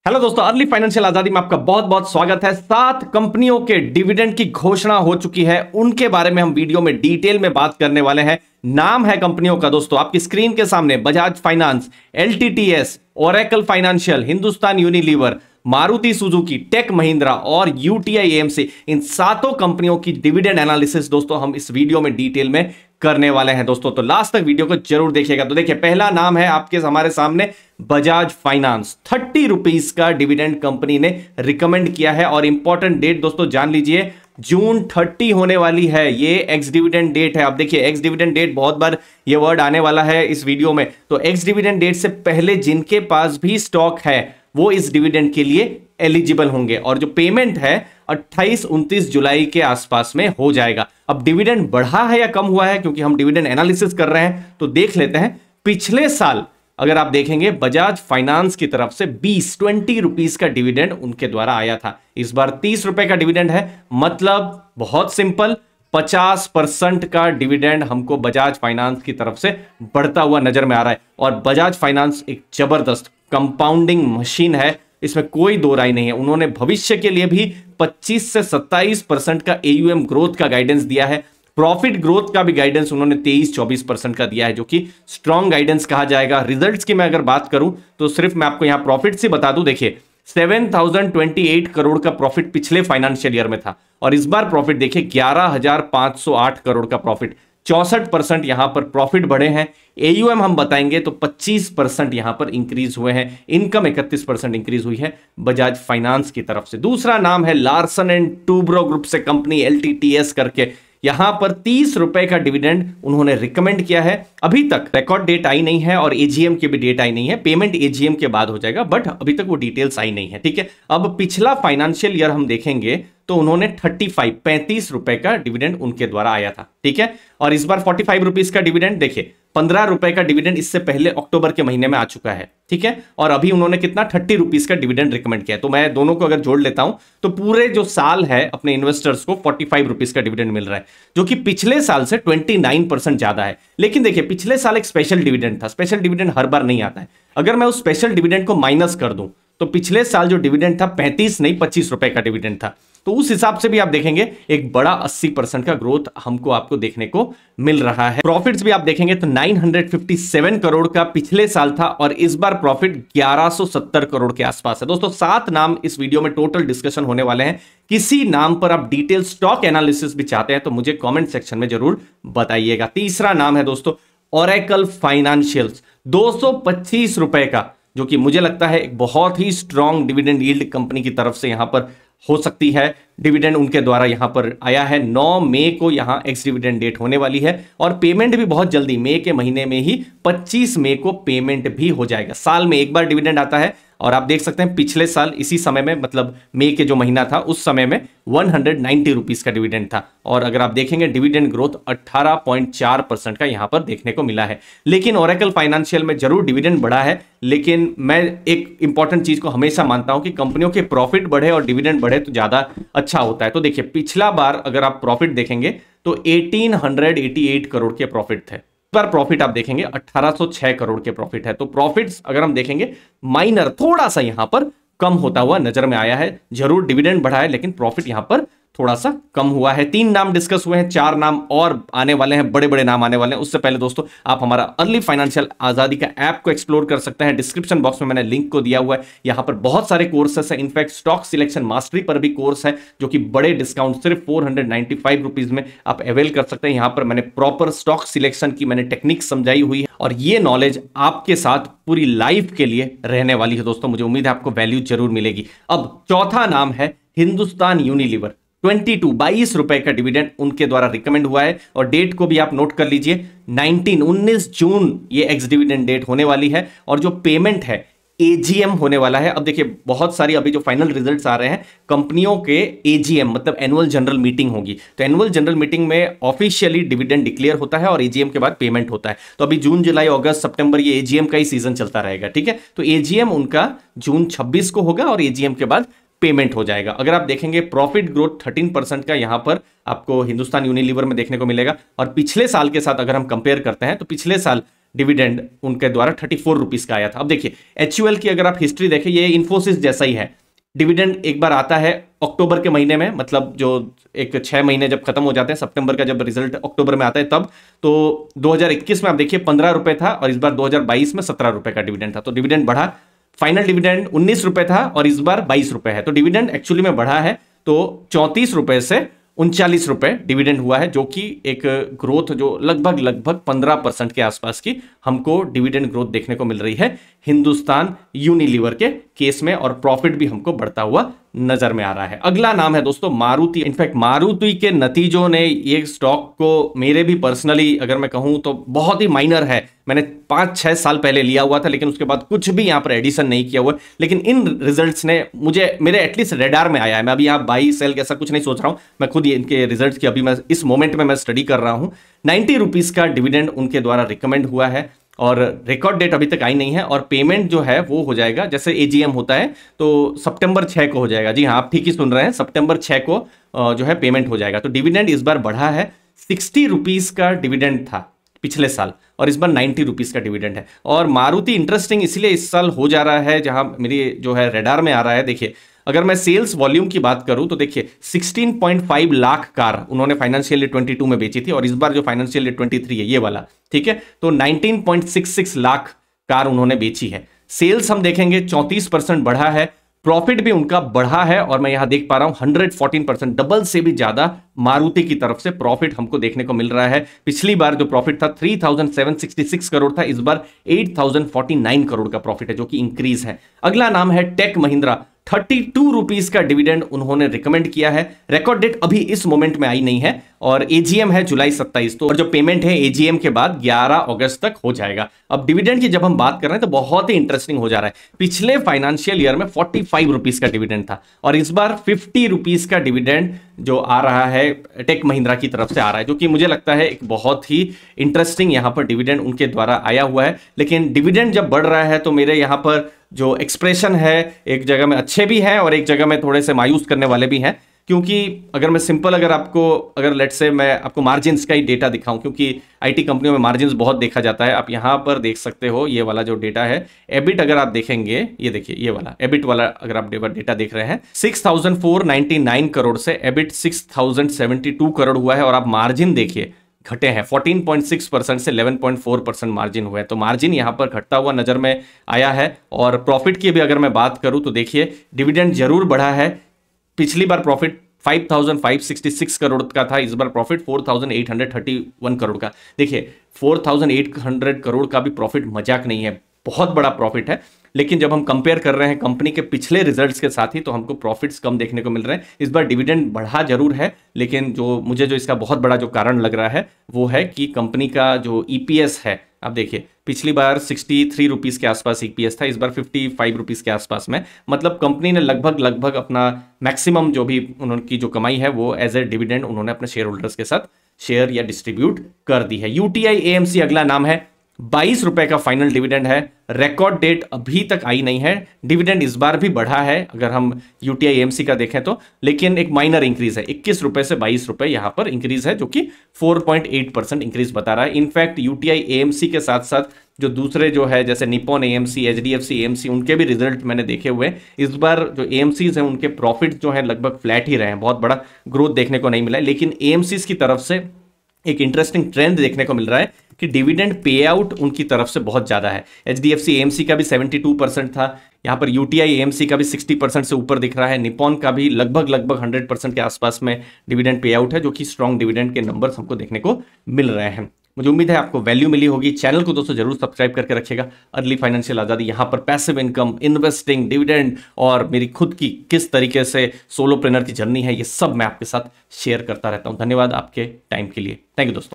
Hello दोस्तों, early financial आजादी में आपका बहुत बहुत स्वागत है। 7 कंपनियों के डिविडेंड की घोषणा हो चुकी है, उनके बारे में हम वीडियो में डिटेल में बात करने वाले हैं। नाम है कंपनियों का दोस्तों आपकी स्क्रीन के सामने: Bajaj Finance, LTTS, Oracle Financial, Hindustan Unilever, Maruti Suzuki, Tech Mahindra और यूटीआई एएमसी। इन 7 कंपनियों की डिविडेंड एनालिसिस दोस्तों हम इस वीडियो में डिटेल में करने वाले हैं दोस्तों, तो लास्ट तक वीडियो को जरूर देखिएगा। तो देखिए, पहला नाम है आपके हमारे सामने बजाज फाइनेंस। 30 रुपीस का डिविडेंड कंपनी ने रिकमेंड किया है और इंपॉर्टेंट डेट दोस्तों जान लीजिए, जून 30 होने वाली है। ये एक्स डिविडेंड डेट है। आप देखिए, एक्स डिविडेंड डेट बहुत बार ये वर्ड आने वाला है इस वीडियो में, तो एक्स डिविडेंड डेट से पहले जिनके पास भी स्टॉक है वो इस डिविडेंड के लिए एलिजिबल होंगे और जो पेमेंट है 28-29 जुलाई के आसपास में हो जाएगा। अब डिविडेंड बढ़ा है या कम हुआ है, क्योंकि हम डिविडेंड एनालिसिस कर रहे हैं तो देख लेते हैं। पिछले साल अगर आप देखेंगे बजाज फाइनेंस की तरफ से 20 रुपीस का डिविडेंड उनके द्वारा आया था। इस बार 30 रुपए का डिविडेंड है, मतलब बहुत सिंपल 50% का डिविडेंड हमको बजाज फाइनेंस की तरफ से बढ़ता हुआ नजर में आ रहा है। और बजाज फाइनेंस एक जबरदस्त कंपाउंडिंग मशीन है, इसमें कोई दो राय नहीं है। उन्होंने भविष्य के लिए भी 25 से 27% का एयूएम ग्रोथ का गाइडेंस दिया है। प्रॉफिट ग्रोथ का भी गाइडेंस उन्होंने 23-24% का दिया है, जो कि स्ट्रॉन्ग गाइडेंस कहा जाएगा। रिजल्ट्स की मैं अगर बात करूं तो सिर्फ मैं आपको यहां प्रॉफिट से बता दूं। देखिए, 7028 करोड़ का प्रॉफिट पिछले फाइनेंशियल ईयर में था और इस बार प्रॉफिट देखिए 11508 करोड़ का प्रॉफिट। 64% यहां पर प्रॉफिट बढ़े हैं। एयूएम हम बताएंगे तो 25% यहां पर इंक्रीज हुए हैं। इनकम 31% इंक्रीज हुई है बजाज फाइनेंस की तरफ से। दूसरा नाम है लार्सन एंड टूब्रो ग्रुप से कंपनी एलटीटीएस करके। यहां पर 30 रुपए का डिविडेंड उन्होंने रिकमेंड किया है। अभी तक रिकॉर्ड डेट आई नहीं है और एजीएम की भी डेट आई नहीं है। पेमेंट एजीएम के बाद हो जाएगा, बट अभी तक वो डिटेल्स आई नहीं है। ठीक है, अब पिछला फाइनेंशियल ईयर हम देखेंगे तो उन्होंने 35 रुपए का डिविडेंड उनके द्वारा आया था। ठीक है, और इस बार 45 रुपीस का डिविडेंड। देखिए, 15 रुपए का डिविडेंड इससे पहले अक्टूबर के महीने में आ चुका है। ठीक है, और अभी उन्होंने कितना 30 रुपीस का डिविडेंड रिकमेंड किया है। तो मैं दोनों को अगर जोड़ लेता हूं तो पूरे जो साल है अपने इन्वेस्टर्स को 45 रुपीस का डिविडेंड मिल रहा है, जो कि पिछले साल से 29% ज्यादा है। लेकिन देखिए, पिछले साल एक स्पेशल डिविडेंड था। स्पेशल डिविडेंड हर बार नहीं आता है। अगर मैं उस स्पेशल डिविडेंड को माइनस कर दूं तो पिछले साल जो डिविडेंड था 35 नहीं 25 रुपए का डिविडेंड था। तो उस हिसाब से भी आप देखेंगे एक बड़ा 80% का ग्रोथ हमको आपको देखने को मिल रहा है। प्रॉफिट्स भी आप देखेंगे तो 957 करोड़ का पिछले साल था और इस बार प्रॉफिट 1170 करोड़ के आसपास है। दोस्तों, 7 नाम इस वीडियो में टोटल डिस्कशन होने वाले हैं। किसी नाम पर आप डिटेल स्टॉक एनालिसिस भी चाहते हैं तो मुझे कॉमेंट सेक्शन में जरूर बताइएगा। तीसरा नाम है दोस्तों ओरेकल फाइनेंशियल्स, 225 रुपए का, जो कि मुझे लगता है एक बहुत ही स्ट्रॉन्ग डिविडेंड यील्ड कंपनी की तरफ से यहां पर हो सकती है। डिविडेंड उनके द्वारा यहां पर आया है। 9 मई को यहां एक्स डिविडेंड डेट होने वाली है और पेमेंट भी बहुत जल्दी, मई के महीने में ही 25 मई को पेमेंट भी हो जाएगा। साल में एक बार डिविडेंड आता है और आप देख सकते हैं पिछले साल इसी समय में, मतलब मई के जो महीना था उस समय में 190 रुपीस का डिविडेंड था। और अगर आप देखेंगे डिविडेंड ग्रोथ 18.4% का यहां पर देखने को मिला है। लेकिन ओरेकल फाइनेंशियल में जरूर डिविडेंड बढ़ा है, लेकिन मैं एक इंपॉर्टेंट चीज को हमेशा मानता हूं कि कंपनियों के प्रॉफिट बढ़े और डिविडेंड बढ़े तो ज्यादा अच्छा होता है। तो देखिए, पिछला बार अगर आप प्रॉफिट देखेंगे तो 1888 करोड़ के प्रॉफिट थे। इस बार प्रॉफिट आप देखेंगे 1806 करोड़ के प्रॉफिट है। तो प्रॉफिट्स अगर हम देखेंगे माइनर थोड़ा सा यहां पर कम होता हुआ नजर में आया है। जरूर डिविडेंड बढ़ा है लेकिन प्रॉफिट यहां पर थोड़ा सा कम हुआ है। 3 नाम डिस्कस हुए हैं, 4 नाम और आने वाले हैं, बड़े बड़े नाम आने वाले हैं। उससे पहले दोस्तों आप हमारा अर्ली फाइनेंशियल आजादी का ऐप को एक्सप्लोर कर सकते हैं। डिस्क्रिप्शन बॉक्स में मैंने लिंक को दिया हुआ है। यहां पर बहुत सारे कोर्सेस हैं। इनफैक्ट स्टॉक सिलेक्शन मास्टरी पर भी कोर्स है, जो कि बड़े डिस्काउंट सिर्फ 495 रुपीज में आप अवेल कर सकते हैं। यहां पर मैंने प्रॉपर स्टॉक सिलेक्शन की मैंने टेक्निक समझाई हुई है और ये नॉलेज आपके साथ पूरी लाइफ के लिए रहने वाली है। दोस्तों, मुझे उम्मीद है आपको वैल्यू जरूर मिलेगी। अब चौथा नाम है हिंदुस्तान यूनिलीवर। 22 रुपए का डिविडेंड उनके द्वारा रिकमेंड हुआ है और डेट को भी आप नोट कर लीजिए, 19 जून ये एक्स डिविडेंड डेट होने वाली है और जो पेमेंट है एजीएम होने वाला है। अब देखिए, बहुत सारी अभी जो फाइनल रिजल्ट्स आ रहे हैं कंपनियों के, एजीएम मतलब एनुअल जनरल मीटिंग होगी, तो एनुअल जनरल मीटिंग में ऑफिशियली डिविडेंड डिक्लेयर होता है और एजीएम के बाद पेमेंट होता है। तो अभी जून, जुलाई, अगस्त, सितंबर ये एजीएम का ही सीजन चलता रहेगा। ठीक है, तो एजीएम उनका जून 26 को होगा और एजीएम के बाद पेमेंट हो जाएगा। अगर आप देखेंगे प्रॉफिट ग्रोथ 13% का यहां पर आपको हिंदुस्तान यूनिलीवर में देखने को मिलेगा और पिछले साल के साथ अगर हम कंपेयर करते हैं तो पिछले साल डिविडेंड उनके द्वारा 34 रुपीज का आया था। अब देखिए HUL की अगर आप हिस्ट्री देखें, ये इन्फोसिस जैसा ही है। डिविडेंड एक बार आता है अक्टूबर के महीने में, मतलब जो एक 6 महीने जब खत्म हो जाते हैं, सितंबर का जब रिजल्ट अक्टूबर में आता है तब। तो 2021 में आप देखिए 15 रुपए था और इस बार 2022 में 17 रुपए का डिविडेंड था। तो डिविडेंड बढ़ा। फाइनल डिविडेंड 19 रुपए था और इस बार 22 रुपए है। तो डिविडेंड एक्चुअली में बढ़ा है। तो 34 रुपए से 39 रुपए डिविडेंड हुआ है, जो कि एक ग्रोथ जो लगभग 15% के आसपास की हमको डिविडेंड ग्रोथ देखने को मिल रही है हिंदुस्तान यूनिलीवर के केस में, और प्रॉफिट भी हमको बढ़ता हुआ नजर में आ रहा है। अगला नाम है दोस्तों मारुति। इनफैक्ट मारुति के नतीजों ने ये स्टॉक को, मेरे भी पर्सनली अगर मैं कहूं तो बहुत ही माइनर है। मैंने 5-6 साल पहले लिया हुआ था, लेकिन उसके बाद कुछ भी यहां पर एडिशन नहीं किया हुआ। लेकिन इन रिजल्ट्स ने मुझे मेरे एटलीस्ट रेडार में आया है। मैं अभी यहां बाई सेल ऐसा कुछ नहीं सोच रहा हूं, मैं खुद इनके रिजल्ट्स की अभी मैं इस मोमेंट में मैं स्टडी कर रहा हूं। 90 रुपीज का डिविडेंड उनके द्वारा रिकमेंड हुआ है और रिकॉर्ड डेट अभी तक आई नहीं है। और पेमेंट जो है वो हो जाएगा, जैसे AGM होता है तो सितंबर 6 को हो जाएगा। जी हाँ, आप ठीक ही सुन रहे हैं, सितंबर 6 को जो है पेमेंट हो जाएगा। तो डिविडेंड इस बार बढ़ा है। 60 रुपीज का डिविडेंड था पिछले साल और इस बार 90 रुपीज का डिविडेंड है। और मारुति इंटरेस्टिंग इसलिए इस साल हो जा रहा है, जहां मेरी जो है रेडार में आ रहा है। देखिए अगर मैं सेल्स वॉल्यूम की बात करूं तो देखिए 16.5 लाख कार उन्होंने फाइनेंशियल ईयर 22 में बेची थी और इस बार जो फाइनेंशियल ईयर 23 है ये वाला, ठीक है, तो 19.66 लाख कार उन्होंने बेची है। सेल्स हम देखेंगे 34% बढ़ा है। प्रॉफिट भी उनका बढ़ा है और मैं यहां देख पा रहा हूं 114%, डबल से भी ज्यादा मारुति की तरफ से प्रॉफिट हमको देखने को मिल रहा है। पिछली बार जो प्रॉफिट था 3766 करोड़ था, इस बार 8049 करोड़ का प्रॉफिट है, जो कि इंक्रीज है। अगला नाम है टेक महिंद्रा। 32 रुपीज का डिविडेंड उन्होंने रिकमेंड किया है। रिकॉर्ड डेट अभी इस मोमेंट में आई नहीं है और AGM है जुलाई 27, तो और जो पेमेंट है AGM के बाद 11 अगस्त तक हो जाएगा। अब डिविडेंड की जब हम बात कर रहे हैं तो बहुत ही इंटरेस्टिंग हो जा रहा है। पिछले फाइनेंशियल ईयर में 45 रुपीज का डिविडेंड था और इस बार 50 रुपीज का डिविडेंड जो आ रहा है टेक महिंद्रा की तरफ से आ रहा है, जो कि मुझे लगता है एक बहुत ही इंटरेस्टिंग यहां पर डिविडेंड उनके द्वारा आया हुआ है। लेकिन डिविडेंड जब बढ़ रहा है तो मेरे यहां पर जो एक्सप्रेशन है एक जगह में अच्छे भी हैं और एक जगह में थोड़े से मायूस करने वाले भी हैं। क्योंकि अगर मैं सिंपल अगर लेट्स से मैं आपको मार्जिन्स का ही डेटा दिखाऊं, क्योंकि IT कंपनियों में मार्जिन्स बहुत देखा जाता है। आप यहां पर देख सकते हो ये वाला जो डेटा है एबिट, अगर आप देखेंगे ये देखिए ये वाला एबिट वाला अगर आप डेटा देख रहे हैं 6499 करोड़ से एबिट 6072 करोड़ हुआ है और आप मार्जिन देखिए घटे हैं 14.6% से 11.4% मार्जिन हुआ है। तो मार्जिन यहां पर घटता हुआ नजर में आया है। और प्रॉफिट की भी अगर मैं बात करूं तो देखिए डिविडेंड जरूर बढ़ा है। पिछली बार प्रॉफिट 5566 करोड़ का था, इस बार प्रॉफिट 4831 करोड़ का। देखिए 4800 करोड़ का भी प्रॉफिट मजाक नहीं है, बहुत बड़ा प्रॉफिट है। लेकिन जब हम कंपेयर कर रहे हैं कंपनी के पिछले रिजल्ट्स के साथ ही तो हमको प्रॉफिट्स कम देखने को मिल रहे हैं। इस बार डिविडेंड बढ़ा जरूर है, लेकिन मुझे जो इसका बहुत बड़ा जो कारण लग रहा है वो है कि कंपनी का जो EPS है, आप देखिए पिछली बार 63 रुपीज के आसपास EPS था, इस बार 55 रुपीज के आसपास में। मतलब कंपनी ने लगभग अपना मैक्सिमम जो भी उनकी जो कमाई है वो एज ए डिविडेंड उन्होंने अपने शेयर होल्डर्स के साथ शेयर या डिस्ट्रीब्यूट कर दी है। UTI AMC अगला नाम है। 22 रुपए का फाइनल डिविडेंड है। रिकॉर्ड डेट अभी तक आई नहीं है। डिविडेंड इस बार भी बढ़ा है अगर हम UTI AMC का देखें तो, लेकिन एक माइनर इंक्रीज है। 21 रुपए से 22 रुपए यहां पर इंक्रीज है, जो कि 4.8% इंक्रीज बता रहा है। इनफैक्ट UTI AMC के साथ साथ जो दूसरे जो है जैसे निप्पॉन AMC, HDFC AMC, उनके भी रिजल्ट मैंने देखे हुए हैं। इस बार जो AMCs हैं उनके प्रॉफिट जो है लगभग फ्लैट ही रहे हैं, बहुत बड़ा ग्रोथ देखने को नहीं मिला है। लेकिन AMCs की तरफ से एक इंटरेस्टिंग ट्रेंड देखने को मिल रहा है कि डिविडेंड पे आउट उनकी तरफ से बहुत ज्यादा है। HDFC AMC का भी 72% था, यहां पर UTI AMC का भी 60% से ऊपर दिख रहा है। निप्पॉन का भी लगभग 100% के आसपास में डिविडेंड पे आउट है, जो कि स्ट्रॉन्ग डिविडेंड के नंबर्स हमको देखने को मिल रहे हैं। मुझे उम्मीद है आपको वैल्यू मिली होगी। चैनल को दोस्तों जरूर सब्सक्राइब करके रखिएगा। अर्ली फाइनेंशियल आजादी, यहाँ पर पैसिव इनकम, इन्वेस्टिंग, डिविडेंड और मेरी खुद की किस तरीके से सोलोप्रेनर की जर्नी है, ये सब मैं आपके साथ शेयर करता रहता हूँ। धन्यवाद आपके टाइम के लिए। थैंक यू दोस्तों।